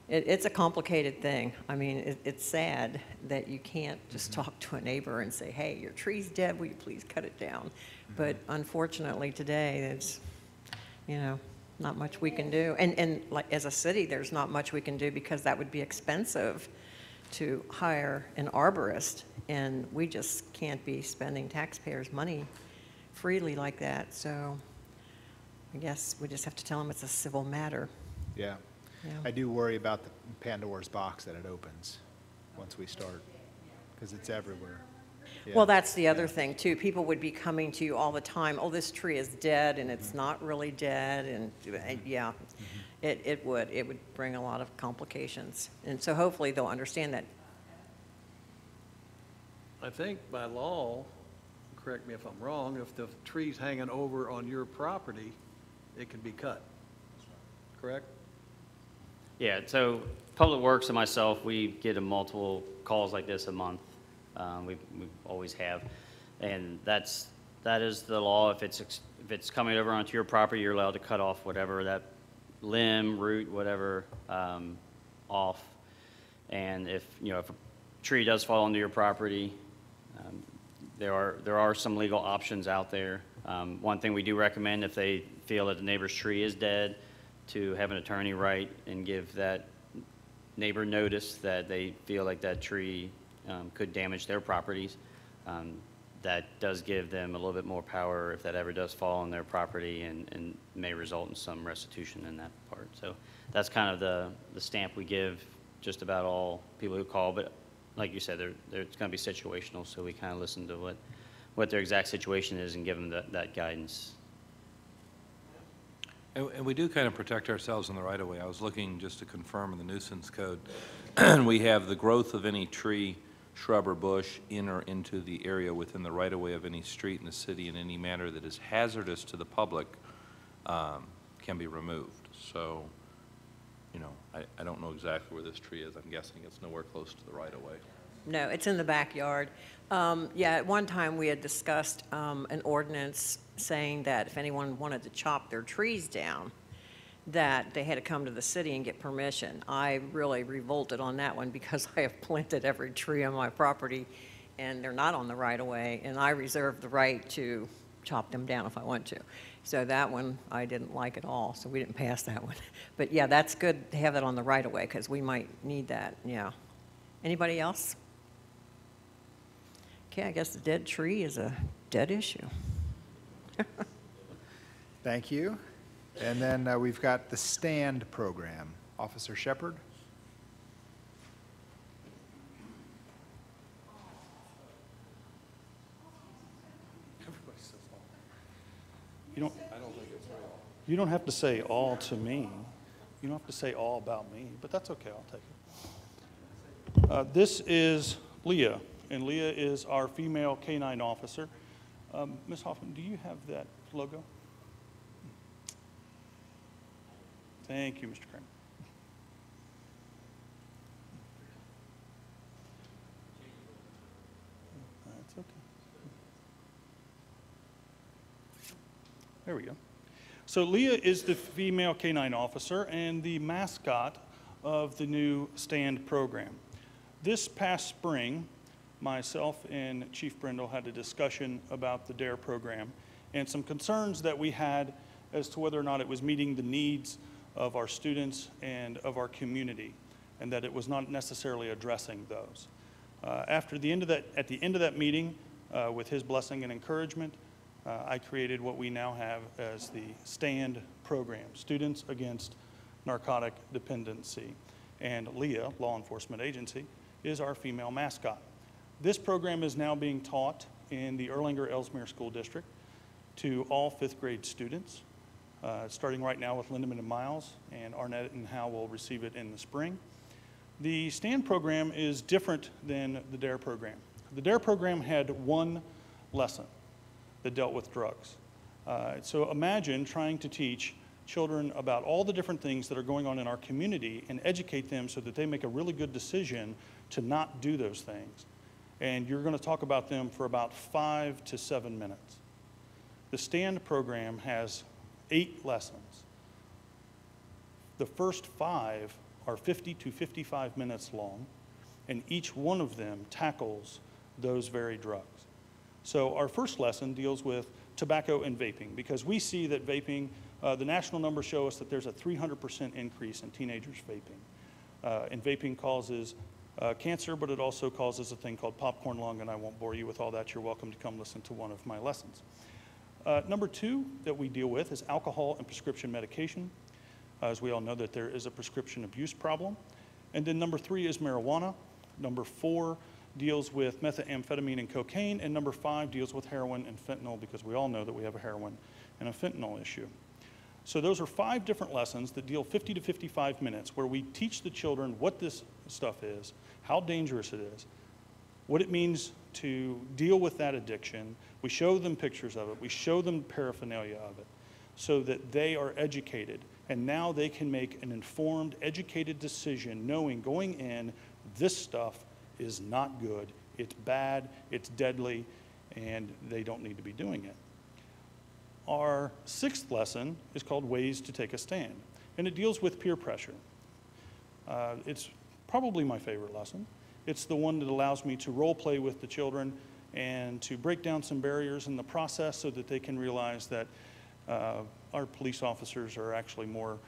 it's a complicated thing. I mean, it's sad that you can't just talk to a neighbor and say, hey, your tree's dead, will you please cut it down? But unfortunately today, it's, you know, not much we can do. And like as a city, there's not much we can do because that would be expensive to hire an arborist, and we just can't be spending taxpayers' money freely like that. So I guess we just have to tell them it's a civil matter. Yeah. Yeah. I do worry about the Pandora's box that it opens once we start, because it's everywhere. Well, that's the other thing too. People would be coming to you all the time, oh, this tree is dead and it's not really dead, and yeah, it would bring a lot of complications. And so hopefully they'll understand that. I think by law, correct me if I'm wrong, if the tree's hanging over on your property, it can be cut. Correct? Yeah, so Public Works and myself, we get multiple calls like this a month. We always have. And that is the law. If it's coming over onto your property, you're allowed to cut off whatever that limb, root, whatever, off. And if a tree does fall onto your property, there are some legal options out there. One thing we do recommend, if they feel that the neighbor's tree is dead, to have an attorney write and give that neighbor notice that they feel like that tree could damage their properties. That does give them a little bit more power if that ever does fall on their property, and may result in some restitution in that part. So that's kind of the stamp we give just about all people who call. But like you said, it's going to be situational, so we kind of listen to what their exact situation is and give them that guidance. And we do kind of protect ourselves in the right-of-way. I was looking just to confirm in the nuisance code, we have the growth of any tree, shrub, or bush in or into the area within the right-of-way of any street in the city in any manner that is hazardous to the public can be removed. So, I don't know exactly where this tree is. I'm guessing it's nowhere close to the right-of-way. No, it's in the backyard. Yeah, at one time we had discussed an ordinance saying that if anyone wanted to chop their trees down, that they had to come to the city and get permission. I really revolted on that one because I have planted every tree on my property and they're not on the right-of-way, and I reserve the right to chop them down if I want to. So that one I didn't like at all, so we didn't pass that one. But yeah, that's good to have that on the right-of-way because we might need that, yeah. Anybody else? Okay, I guess the dead tree is a dead issue. Thank you. And then we've got the STAND program. Officer Shepard? You don't have to say all to me. You don't have to say all about me, but that's okay, I'll take it. This is Leah, and Leah is our female canine officer. Ms. Hoffman, do you have that logo? Thank you, Mr. Kramer. That's okay. There we go. So Leah is the female canine officer and the mascot of the new STAND program. This past spring, myself and Chief Brindle had a discussion about the DARE program and some concerns that we had as to whether or not it was meeting the needs of our students and of our community, and that it was not necessarily addressing those. At the end of that meeting, with his blessing and encouragement, I created what we now have as the STAND program, Students Against Narcotic Dependency. And Leah, Law Enforcement Agency, is our female mascot. This program is now being taught in the Erlanger-Ellesmere School District to all fifth grade students, starting right now with Lindemann and Miles, and Arnett and Howe will receive it in the spring. The STAND program is different than the DARE program. The DARE program had one lesson that dealt with drugs. So imagine trying to teach children about all the different things that are going on in our community and educate them so that they make a really good decision to not do those things. And you're going to talk about them for about 5 to 7 minutes. The STAND program has 8 lessons. The first 5 are 50 to 55 minutes long, and each one of them tackles those very drugs. So our first lesson deals with tobacco and vaping, because we see that vaping, the national numbers show us that there's a 300% increase in teenagers vaping. And vaping causes cancer, but it also causes a thing called popcorn lung, and I won't bore you with all that. You're welcome to come listen to one of my lessons. Number 2 that we deal with is alcohol and prescription medication. As we all know that there is a prescription abuse problem. And then number 3 is marijuana. Number 4 deals with methamphetamine and cocaine, and number 5 deals with heroin and fentanyl, because we all know that we have a heroin and a fentanyl issue. So those are 5 different lessons that deal 50 to 55 minutes, where we teach the children what this stuff is, how dangerous it is, what it means to deal with that addiction. We show them pictures of it. We show them paraphernalia of it, so that they are educated. And now they can make an informed, educated decision, knowing going in, this stuff is not good, it's bad, it's deadly, and they don't need to be doing it. Our 6th lesson is called Ways to Take a Stand, and it deals with peer pressure. It's probably my favorite lesson. It's the one that allows me to role play with the children and to break down some barriers in the process so that they can realize that our police officers are actually more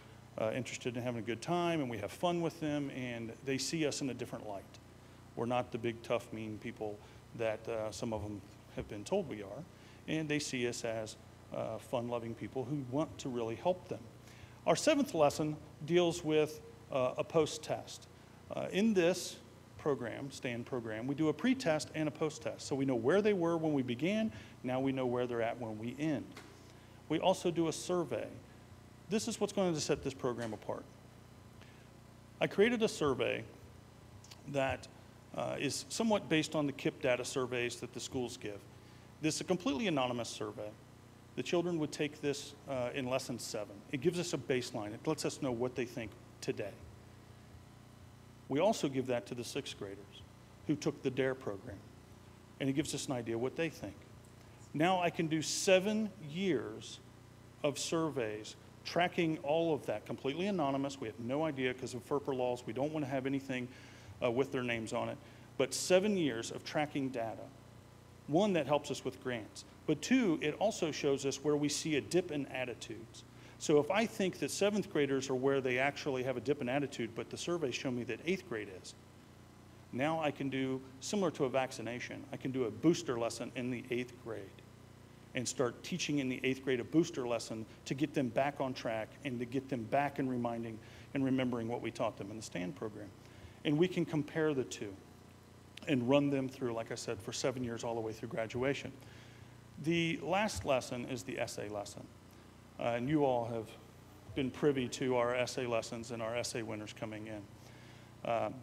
interested in having a good time, and we have fun with them, and they see us in a different light. We're not the big, tough, mean people that some of them have been told we are, and they see us as fun-loving people who want to really help them. Our 7th lesson deals with a post-test. In this program, STAND program, we do a pre-test and a post-test. So we know where they were when we began, now we know where they're at when we end. We also do a survey. This is what's going to set this program apart. I created a survey that is somewhat based on the KIPP data surveys that the schools give. This is a completely anonymous survey. The children would take this in lesson 7. It gives us a baseline. It lets us know what they think today. We also give that to the 6th graders who took the DARE program, and it gives us an idea what they think. Now I can do 7 years of surveys tracking all of that, completely anonymous. We have no idea because of FERPA laws. We don't want to have anything with their names on it. But 7 years of tracking data. 1, that helps us with grants. But 2, it also shows us where we see a dip in attitudes. So if I think that 7th graders are where they actually have a dip in attitude, but the surveys show me that 8th grade is, now I can do, similar to a vaccination, I can do a booster lesson in the 8th grade and start teaching in the 8th grade a booster lesson to get them back on track and to get them back and reminding and remembering what we taught them in the STAND program. And we can compare the 2 and run them through, like I said, for 7 years all the way through graduation. The last lesson is the essay lesson. And you all have been privy to our essay lessons and our essay winners coming in.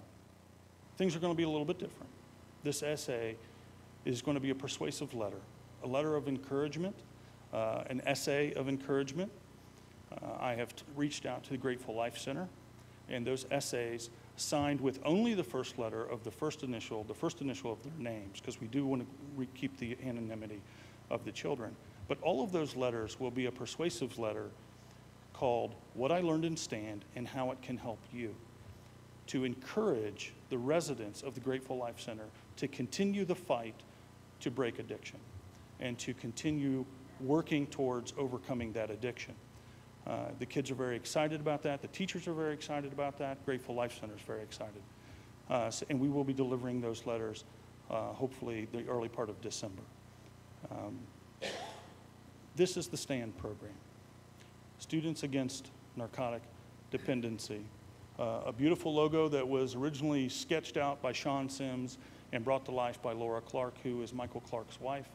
Things are going to be a little bit different. This essay is going to be a persuasive letter, a letter of encouragement, an essay of encouragement. I have reached out to the Grateful Life Center, and those essays signed with only the first letter of the first initial of their names, because we do want to keep the anonymity of the children. But all of those letters will be a persuasive letter called What I Learned in STAND and How It Can Help You, to encourage the residents of the Grateful Life Center to continue the fight to break addiction and to continue working towards overcoming that addiction. The kids are very excited about that. The teachers are very excited about that. Grateful Life Center is very excited. And we will be delivering those letters hopefully the early part of December. This is the STAND program. Students Against Narcotic Dependency. A beautiful logo that was originally sketched out by Sean Sims and brought to life by Laura Clark, who is Michael Clark's wife,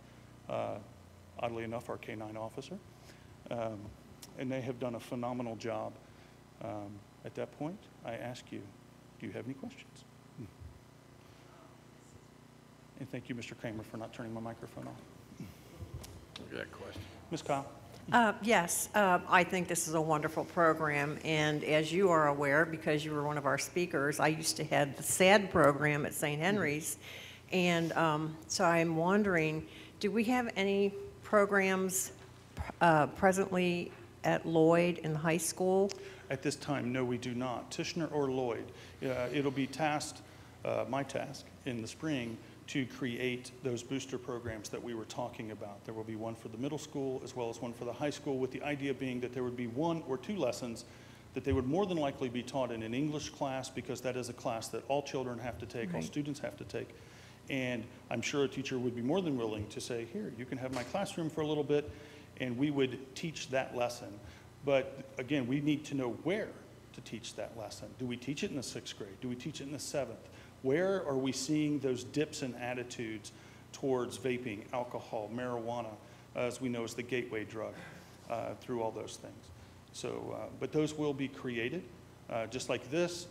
oddly enough, our K-9 officer. And they have done a phenomenal job. At that point, I ask you, do you have any questions? And thank you, Mr. Kramer, for not turning my microphone on. Good question. Ms. Kyle? Yes, I think this is a wonderful program, and as you are aware, because you were one of our speakers, I used to head the SAD program at St. Henry's, and so I'm wondering, do we have any programs presently at Lloyd in the high school? At this time, no, we do not. Tishner or Lloyd. It'll be tasked, my task in the spring, to create those booster programs that we were talking about. There will be one for the middle school as well as one for the high school, with the idea being that there would be 1 or 2 lessons that they would more than likely be taught in an English class, because that is a class that all children have to take, all students have to take. And I'm sure a teacher would be more than willing to say, here, you can have my classroom for a little bit, and we would teach that lesson. But again, we need to know where to teach that lesson. Do we teach it in the 6th grade? Do we teach it in the 7th? Where are we seeing those dips in attitudes towards vaping, alcohol, marijuana, as we know is the gateway drug through all those things? So, but those will be created, just like this,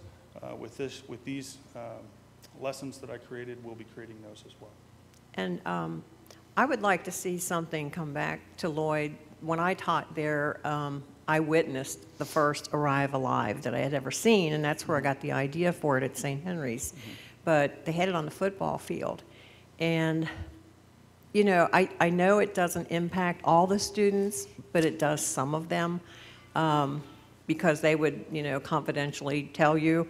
with these lessons that I created, we'll be creating those as well. And I would like to see something come back to Lloyd. When I taught there, I witnessed the first Arrive Alive that I had ever seen, and that's where I got the idea for it at St. Henry's. But they had it on the football field. And, you know, I know it doesn't impact all the students, but it does some of them, because they would, you know, confidentially tell you.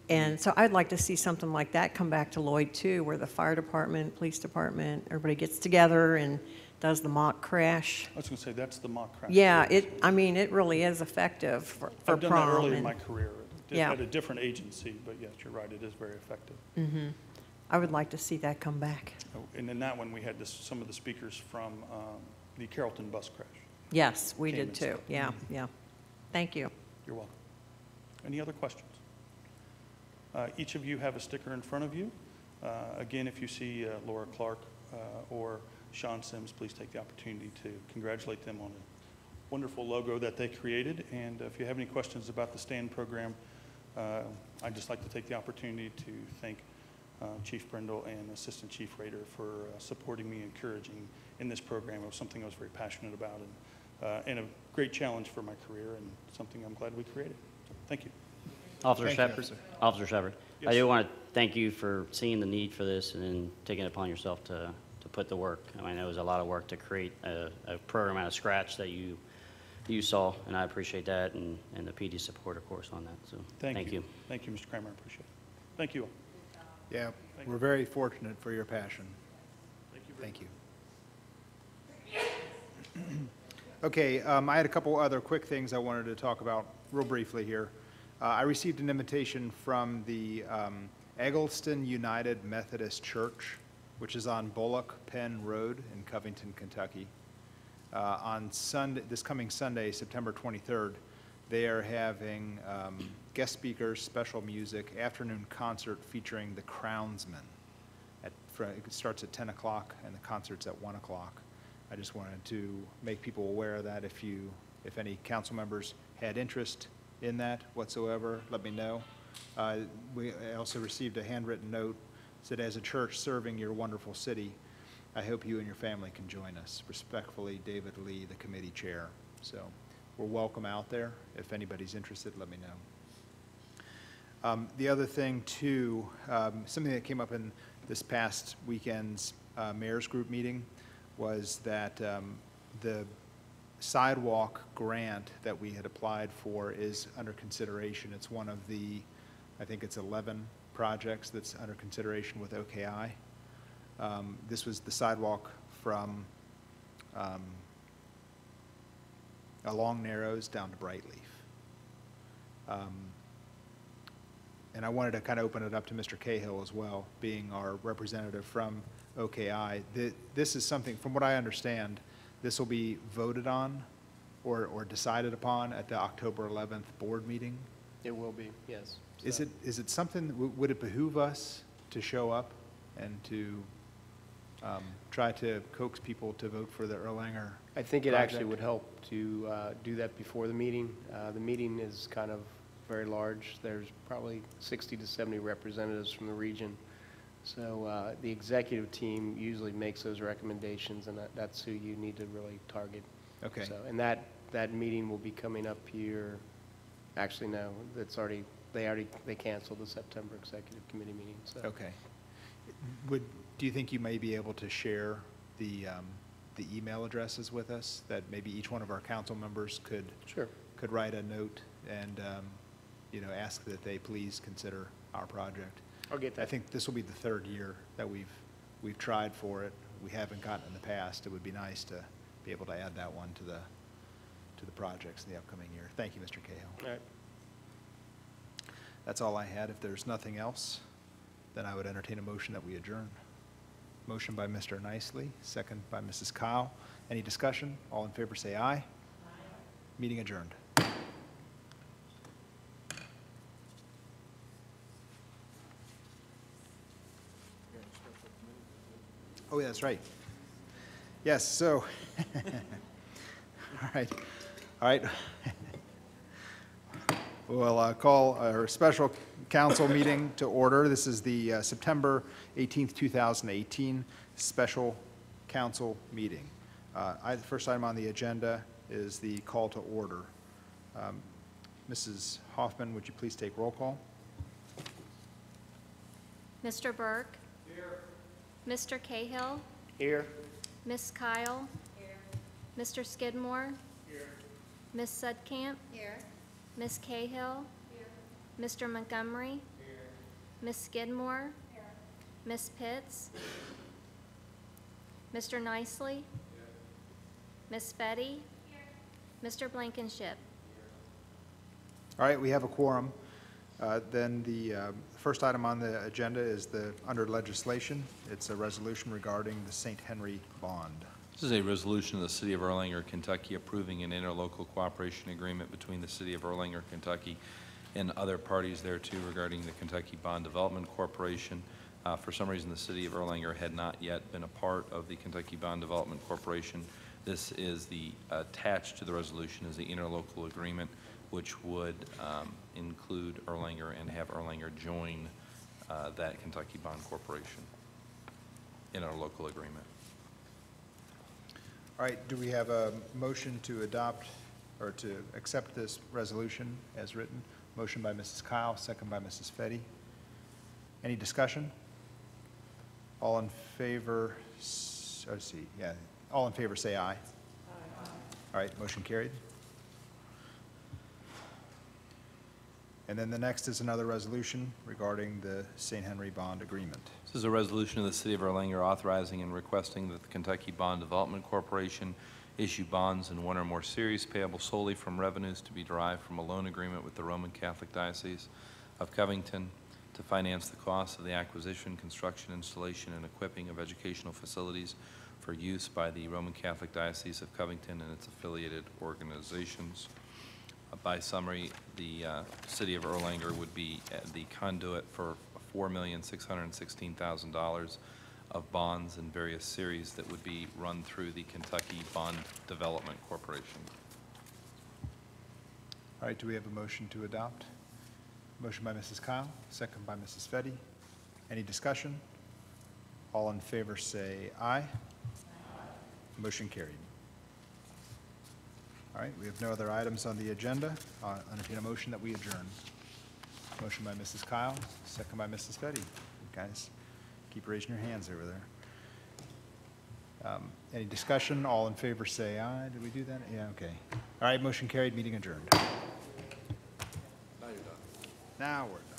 And so I'd like to see something like that come back to Lloyd too, where the fire department, police department, everybody gets together and does the mock crash. I was going to say, that's the mock crash. Yeah, I mean, it really is effective for prom. I've done that early in my career Yeah. at a different agency, but yes, you're right, it is very effective. I would like to see that come back. And in that one, we had some of the speakers from the Carrollton bus crash. Yes, we Came did and too. stuff. Yeah, yeah. Thank you. You're welcome. Any other questions? Each of you have a sticker in front of you. Again, if you see Laura Clark or Sean Sims, please take the opportunity to congratulate them on a wonderful logo that they created. And if you have any questions about the STAND program, I'd just like to take the opportunity to thank Chief Brindle and Assistant Chief Rader for supporting me and encouraging in this program. It was something I was very passionate about and a great challenge for my career and something I'm glad we created. So, thank you. Officer Thank you, Shepard. officer. Officer Shepard. I Yes. do want to thank you for seeing the need for this and then taking it upon yourself to put the work. I mean, it was a lot of work to create a program out of scratch that you saw, and I appreciate that, and the PD support, of course, on that. So thank you. Thank you, Mr. Kramer. I appreciate it. Thank you all. Yeah, we're very fortunate for your passion. Thank you. Okay, I had a couple other quick things I wanted to talk about real briefly here. I received an invitation from the Eggleston United Methodist Church, which is on Bullock Penn Road in Covington, Kentucky. On Sunday, this coming Sunday, September 23rd, they are having guest speakers, special music, afternoon concert featuring the Crownsmen. It starts at 10 o'clock and the concert's at 1 o'clock. I just wanted to make people aware of that. If any council members had interest in that whatsoever, let me know. I also received a handwritten note that said, as a church serving your wonderful city, I hope you and your family can join us. Respectfully, David Lee, the committee chair. So we're welcome out there. If anybody's interested, let me know. The other thing too, something that came up in this past weekend's mayor's group meeting was that the sidewalk grant that we had applied for is under consideration. It's one of the, I think it's 11 projects that's under consideration with OKI. This was the sidewalk from along Narrows down to Brightleaf. And I wanted to kind of open it up to Mr. Cahill as well, being our representative from OKI. This is something, from what I understand, this will be voted on or decided upon at the October 11th board meeting. It will be, yes. Is So- it something, would it behoove us to show up and to try to coax people to vote for the Erlanger I think it actually project? would help to do that before the meeting. The meeting is kind of very large. There's probably 60 to 70 representatives from the region. So the executive team usually makes those recommendations, and that's who you need to really target. Okay. So, and that meeting will be coming up here. Actually, no, they canceled the September executive committee meeting. So. Okay. Do you think you may be able to share the email addresses with us, that maybe each one of our council members could Sure. write a note and ask that they please consider our project? I'll get that. I think this will be the third year that we've tried for it. We haven't gotten in the past. It would be nice to be able to add that one to the projects in the upcoming year. Thank you, Mr. Cahill. All right. That's all I had. If there's nothing else, then I would entertain a motion that we adjourn. Motion by Mr. Nicely, second by Mrs. Kyle. Any discussion? All in favor say aye. Aye. Meeting adjourned. Oh, yeah, that's right. Yes, so, all right. We'll call our special council meeting to order. This is the September 18th, 2018 special council meeting. The first item on the agenda is the call to order. Mrs. Hoffman, would you please take roll call? Mr. Burke. Here. Mr. Cahill. Here? Miss Kyle. Here. Mr. Skidmore. Here. Miss Sudkamp. Here. Miss Cahill. Here. Mr. Montgomery. Here. Miss Skidmore. Here. Miss Pitts. Mr. Nicely. Here. Miss Fetty. Here. Mr. Blankenship. All right, we have a quorum. Then the first item on the agenda is under legislation. It's a resolution regarding the St. Henry bond. This is a resolution of the City of Erlanger, Kentucky, approving an interlocal cooperation agreement between the City of Erlanger, Kentucky, and other parties thereto regarding the Kentucky Bond Development Corporation. For some reason, the City of Erlanger had not yet been a part of the Kentucky Bond Development Corporation. This is attached to the resolution is the interlocal agreement, which would include Erlanger and have Erlanger join that Kentucky Bond Corporation in our local agreement. All right, do we have a motion to adopt or to accept this resolution as written? Motion by Mrs. Kyle, second by Mrs. Fetty. Any discussion? All in favor, all in favor say aye. Aye. All right, motion carried. And then the next is another resolution regarding the St. Henry bond agreement. This is a resolution of the City of Erlanger authorizing and requesting that the Kentucky Bond Development Corporation issue bonds in one or more series payable solely from revenues to be derived from a loan agreement with the Roman Catholic Diocese of Covington to finance the costs of the acquisition, construction, installation, and equipping of educational facilities for use by the Roman Catholic Diocese of Covington and its affiliated organizations. By summary, the City of Erlanger would be the conduit for $4,616,000 of bonds in various series that would be run through the Kentucky Bond Development Corporation. All right, do we have a motion to adopt? Motion by Mrs. Kyle, second by Mrs. Fetty. Any discussion? All in favor say aye. Aye. Motion carried. All right, we have no other items on the agenda. Entertain a motion that we adjourn. Motion by Mrs. Kyle, second by Mrs. Fetty. Guys, keep raising your hands over there. Any discussion? All in favor say aye. Did we do that? Yeah, okay. All right, motion carried, meeting adjourned. Now you're done. Now we're